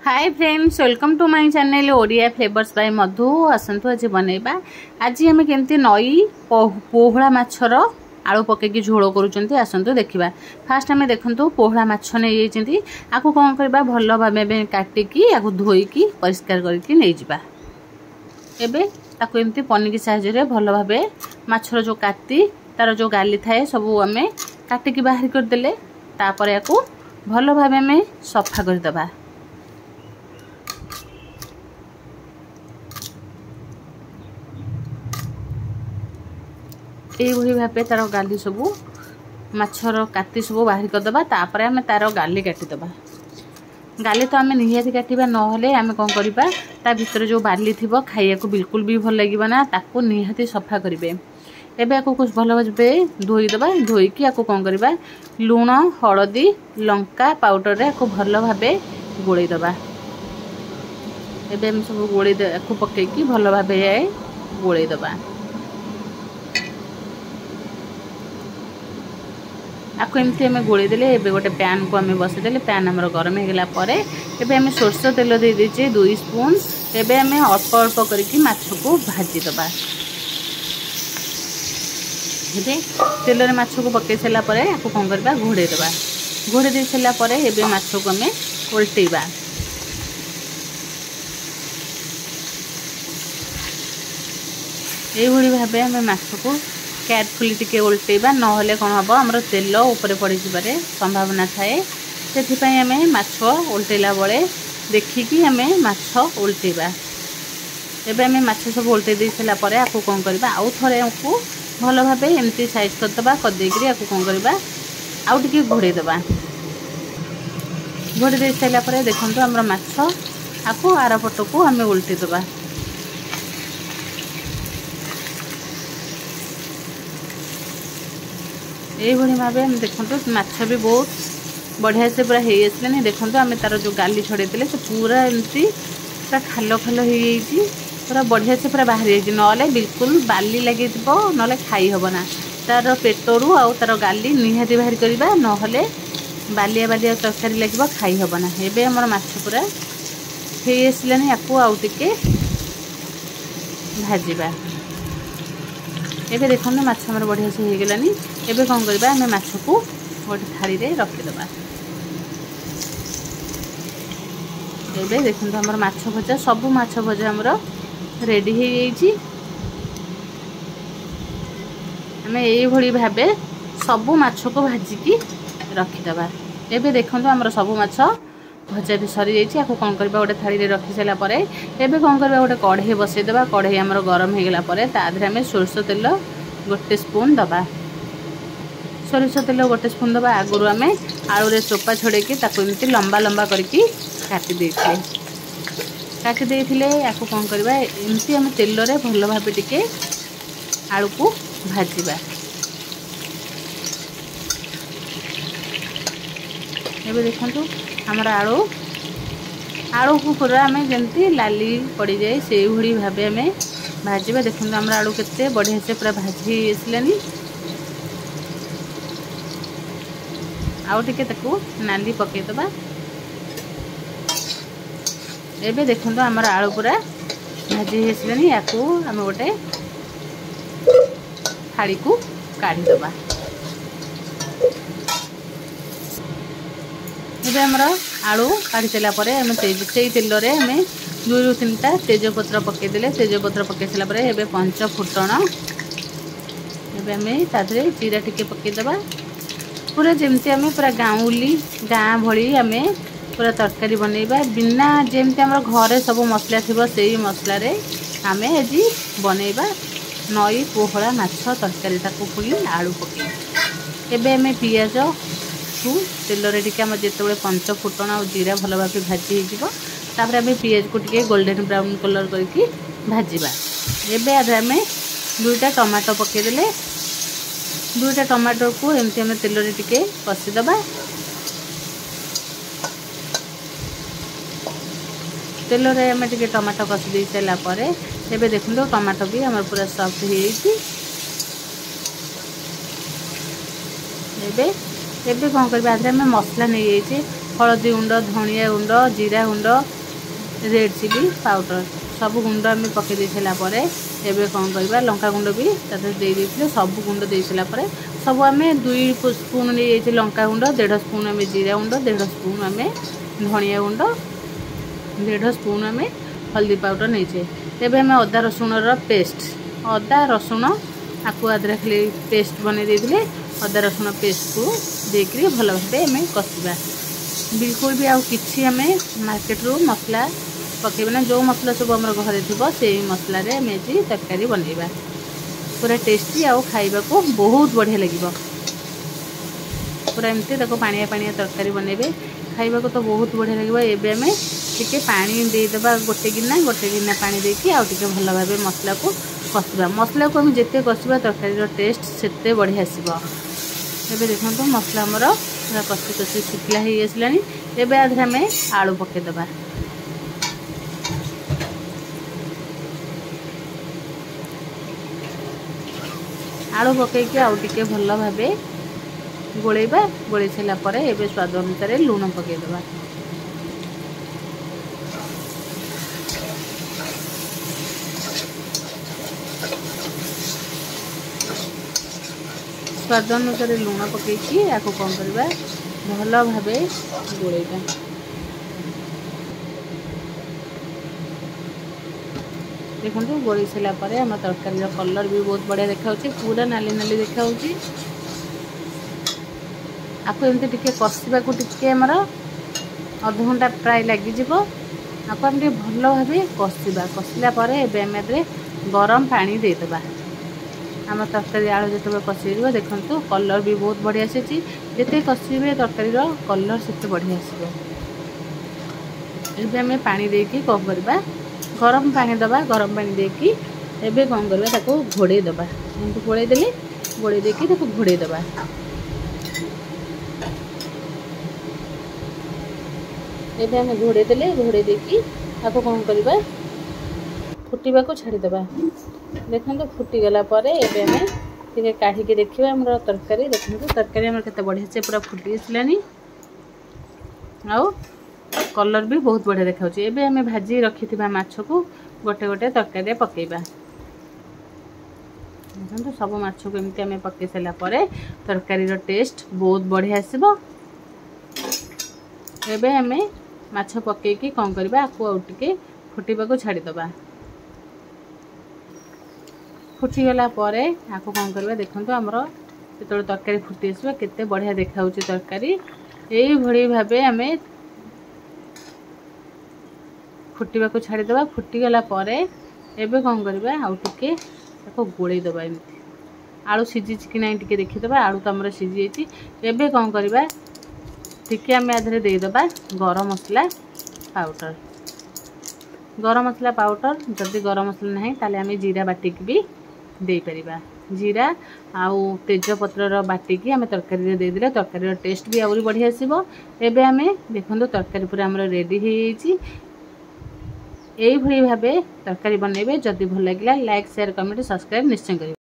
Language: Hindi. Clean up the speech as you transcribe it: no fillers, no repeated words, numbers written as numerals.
Hi friends, welcome to my channel Odia flavours by Madhu. आसतु आज बनैबा। आज आम केमती नई पोहड़ा माछर आलू पकईकी झोल करूँ। आसतु देखा। फास्ट आम देखु पोहड़ा माछ नहीं आपको कौन करवा भल भाव काटिकी आपको धोईकी परिष्कार करके नहीं जावा। एबे ताको एमती पनिकी साहाय्य भल भाव माछर जो काटी तार जो गाली थाए सब आम काटिकी बाहर करदे। तापर या भल भाव आम सफा करदे। यही भाव तार गाली सब माछर काटी सब बाहर करदे। तापर आम तार गाली काटिदबा। गाली तो आम निहाती काटिबा, नहले आम कौन करवा ता भीतर जो बाली थी खाइया को बिल्कुल भी भल लगे ना। ताको निहाती सफा करेंगे। एबे आपको कुछ भल भाव धोईदबा। धोईकी आपको कौन करवा लुण हलदी लंका पाउडर रे आपको भल भाव गोलेदबा। एबे हम सब गोले आपको पकईकी भल भाव गोलेदबा। आपको एमती आम गोलेदेले। एबे गोटे पैन को आम बसईदे। पैन आमर गरम होगला पर एबे आम सोरष तेल दे देचे 2 स्पून। एबे आम अल्प अल्प करके माछ को भाजीदबा। एबे तेल रे माछ को पकई सारा पर आपको कौन करवा घोड़ेदबा। घोड़े दे सारा पर एबे माछ को आम उल्टेबा। यही भाव आम माछ को केयरफुली टिके उल्टेबा, नहले कौन हम आमर तेल ऊपर पड़ जाबार संभावना थाए। से आम माछ उल्टेला बेले देखिकी आम माछ उल्टेबा। एबे आम माछ सब उल्टे दे सारा पर आपको कौन करवा आउ थोड़े आपको भल भाव एमती साइज करदबा। करदेकी आपको कौन करवा आउ टिके घोड़ेदबा। घोड़े दे सारा पर देखो आमर माछ आपको आर पट को आम उल्टेदबा। यही भाव हम देखो माछ भी बहुत बढ़िया से पूरा हो आसलानी। देखो आम तार जो गाली छड़े से पूरा एमती पूरा खाल खाल हो पूरा बढ़िया से पूरा बाहरी जाइए। ना बिल्कुल बाली लगे ना खाई हम ना। तार पेटरू आउ तार गाली निहाती बाहर करवा, नहले बालिया बालिया तरकारी लगे खाई हम ना। एबे हमर माछ पूरा हो आसलानी। आपको आउ टिके भाजवा। एबे देखो माछ हमर बढ़िया से हो गलानी। एबे कौन करवा आम माछ को गोटे थाली रे रखिदबा। एबे देखो हमर माछ भजा सब माछ भजा हमर रेडी हो जाइए। आम यही भाव सब माछ को भाजिकी रखिदबा। एबे देखो हमर सब माछ भजा भी सरी जाइए। आपको कौन करवा गोटे थाली रे रखी सारा पर एबे कौन करवा गोटे कढ़ई बसईदबा। कढ़ई हमर गरम होगला पर तादे आम सोरष तेल 1 स्पून दबा। सोरष तेल 1 स्पून दबा। आगुरी आम आलू रे चोपा छड़ेकी ताको एमती लंबा लंबा करके काटी देथिले। आपको कौन करवा एमती आम तेल रे भल भाव टिके आलू को भाजीबा। एबे देखंतु हमर आलू को पूरा आम जमती लाली पड़ जाए से भली भाव आम भाजवा। देखो आम आलू केते बढ़िया से पूरा भाजी आसलानी। आउ टिके ताकू नाली पकईदबा। एबे देखो आमर आलू पूरा भाजी आसलानी। या आम गोटे थाली को काढ़ीदबा। एबे हमर आलू काढ़ी सारा पर आम से तेल रे आम 2 ରୁ 3टा तेजपत्र पकईदे। तेजपत्र पकई सारा पर एबे 5 फुटण। एबे आम तादरे जीरा टिके पकईदबा। पूरा जमती आम पूरा गाँवली गाँ भली आम पूरा तरकारी बनैबा। बिना जमती आम घरे सब मसला थी से मसला रे आम आज बनैबा नई पोहड़ा माछ तरकारी। ताको पुणी आलू पकई एबे आम पियाज को तेल रे टिके आम जिते 5 फुटण और जीरा भल भाव भाजी हो तापर आम पियाज को टिके गोल्डन ब्राउन कलर करके भाजवा। एबे आम 2टा टमाटो पकईदे। 2टा टमाटो को एमती आम तेल रे टिके कषिदबा। तेल रे आम टिके टमाटो कषि दे सारा पर एबे देखो टमाटो भी आम पूरा सॉफ्ट हो जाइए। एबे कौन करवा आम मसला नहीं जाइए हलदी गुंड धनिया गुंड जीरा गुंड रेड चिली पाउडर सब गुंड आम पकई दे सारापर एबे कौन करवा लंका गुंड भी दे सब गुंड दे सारापर सब आम 2 स्पून नहीं लंका गुंड 1.5 स्पून आम जीरा गुंड 1.5 स्पून आम धनिया गुंड 1.5 स्पून आम हल्दी पाउडर नहीं एबे आम अदा रसुण पेस्ट अदा रसुण आपको आदि खाली पेस्ट बन देते अदा रसुण पेस्ट को देकर भल भाव आम कषा बिल्कुल भी आउ कि आम मार्केट रू मसला पकेबा जो मसला सब आम घरे थी से मसला आम तरकारी बनइबा पूरा टेस्टी आउ खाइबा को बहुत बढ़िया लगे पूरा एमती पानिया पानिया तरकारी बनइबे खाइबा को तो बहुत बढ़िया लगे। एबे आम टिके पानी देदेबा गोटे गिना पानी देकी आउ टिके भल भाव मसला को कषा मसला को आम जिते कषा तरकारी टेस्ट सेते बढ़िया आसब। एबे देखो मसला आमर पूरा कषि कषि शुखला हो आसला एबे आधे आम आलू पकेदेबा आलू पकईकि आउ टिके भल भाव गोलेबा गोले सारा पर एबे स्वाद अनुसार लुण पकईदेबा स्वाद अनुसार लुण पकईकि आपको कौन करवा भल भाव गोलेबा देखो गोली सारापर आम तरकारी कलर भी बहुत बढ़िया देखा पूरा नाली नाली देखा आपको एमती टिके कषा को टिके आमर अध घंटा प्राय लगे आपको आम भल भाव कषा कषिला आम गरम पानी देदेबा आम तरकारी आलू जो कषे देखो कलर भी बहुत बढ़िया आसी जिते कषे तरकारी कलर से बढ़िया आसो आम पानी देकी कौन करवा गरम पानी दबा गरम पानी देकी एबे कौन करवा ताको घोड़े दबा एमती घोड़े देले घोड़े देकी ताको घोड़े दबा एबे आम घोड़े देले घोड़े देकी ताको कौन करवा फुटिबा को छाड़ी दबा देखो फुटीगला एबे आम टिके काढ़ी देखिए आम तरकारी देखो तरकारी आम केते बढ़िया से पूरा फुटी आसलानी आउ कलर भी बहुत बढ़िया देखा एबे आम भाजी रखी माछ को गोटे गोटे तरकारी पकेबा देखो सब माछ को एमती आम पकई सारापर तरकारी टेस्ट बहुत बढ़िया आसब। एबे आम माछ पकईकि कौन करवा आपको आउ टिके फुटीबा को छाड़ीदबा फुटीगला आपको कौन करवा देखो आमर जो तरकारी फुटी आसो केते बढ़िया देखा तरकारी यही भली भाव आम फुटीबा को छाड़ीदबा फुटीगला एबे कौन करवा आउ टिके गोलेदबा एमती आलू सीझी कि ना टिके देखीदबा आलू तो आमर सीझी जाइए एबे कौन करवा टिके आम आधे देदेबा गरम मसला पाउडर जदि गरम मसला ना ताले आम जीरा बाटिक भी दे परिबा जीरा आउ तेजपत्र बाटिकी आम तरकारी देदेले तरकारी टेस्ट भी आउरी बढ़िया आसब। एबे आम देखो तरकारी पूरा आमर रेडी हो यही भाव तरकारी बनइबे जदि भल लगे लाइक शेयर कमेंट सब्सक्राइब निश्चय करें।